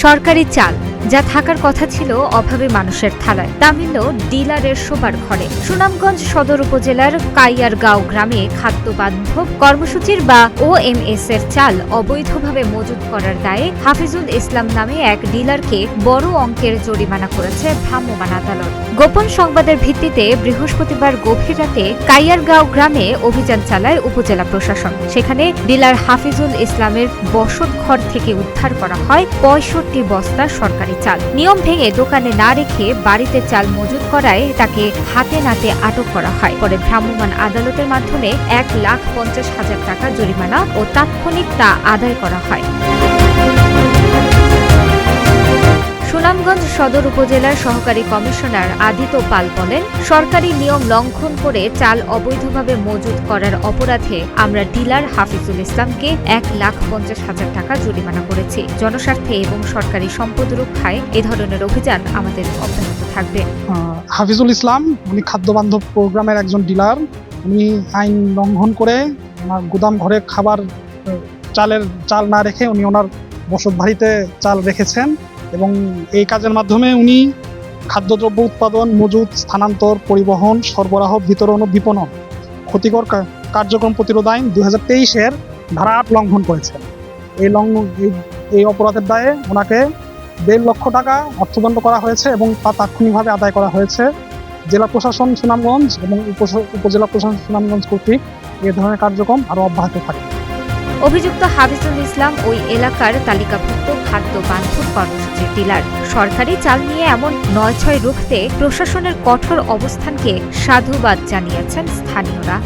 সরকারি চাল যা থাকার কথা ছিল অভাবী মানুষের থালায় তা মিলল ডিলারের শোবার ঘরে। সুনামগঞ্জ সদর উপজেলার কাইয়ারগাঁও গ্রামে খাদ্য বান্ধব কর্মসূচির বা OMS এর চাল অবৈধভাবে মজুত করার দায়ে হাফিজুল ইসলাম নামে এক ডিলারকে বড় অঙ্কের জরিমানা করেছে ভ্রাম্যমাণ আদালত। গোপন সংবাদের ভিত্তিতে বৃহস্পতিবার গভীর রাতে কাইয়ারগাঁও গ্রামে অভিযান চালায় উপজেলা প্রশাসন। সেখানে ডিলার হাফিজুল ইসলামের বসত ঘর থেকে উদ্ধার করা হয় ৬৫ বস্তা সরকারি চাল। নিয়ম ভেঙে দোকানে না রেখে বাড়িতে চাল মজুত করায় তাকে হাতে নাতে আটক করা হয়। পরে ভ্রাম্যমাণ আদালতের মাধ্যমে ১,৫০,০০০ টাকা জরিমানা ও তাৎক্ষণিক তা আদায় করা হয়। সুনামগঞ্জ সদর উপজেলার সহকারী কমিশনার আদিত্য পাল বলেন, সরকারি নিয়ম লঙ্ঘন করে চাল অবৈধভাবে মজুত করার অপরাধে আমরা ডিলার হাফিজুল ইসলামকে ১,৫০,০০০ টাকা জরিমানা করেছি। জনস্বার্থে এবং সরকারি সম্পদ রক্ষায় এ ধরনের অভিযান আমাদের অব্যাহত থাকবে। হাফিজুল ইসলাম উনি খাদ্য বান্ধব প্রোগ্রামের একজন ডিলার। উনি আইন লঙ্ঘন করে ওনার গুদাম ঘরে খাবার চাল না রেখে উনি ওনার বসত বাড়িতে চাল রেখেছেন এবং এই কাজের মাধ্যমে উনি খাদ্যদ্রব্য উৎপাদন, মজুত, স্থানান্তর, পরিবহন, সরবরাহ, বিতরণ ও বিপণন ক্ষতিকর কার্যক্রম প্রতিরোধ আইন ২০২৩-এর ধারা ৮ লঙ্ঘন করেছেন। এই অপরাধের দায়ে ওনাকে ১.৫ লক্ষ টাকা অর্থদণ্ড করা হয়েছে এবং তা তাৎক্ষণিকভাবে আদায় করা হয়েছে। জেলা প্রশাসন সুনামগঞ্জ এবং উপজেলা প্রশাসন সুনামগঞ্জ কর্তৃক এ ধরনের কার্যক্রম আরও অব্যাহত থাকে। অভিযুক্ত হাফিজুল ইসলাম ওই এলাকার তালিকাভুক্ত খাদ্য বান্ধব কর্মসূচির ডিলার। সরকারি চাল নিয়ে এমন নয়-ছয় রুখতে প্রশাসনের কঠোর অবস্থানকে সাধুবাদ জানিয়েছেন স্থানীয়রা।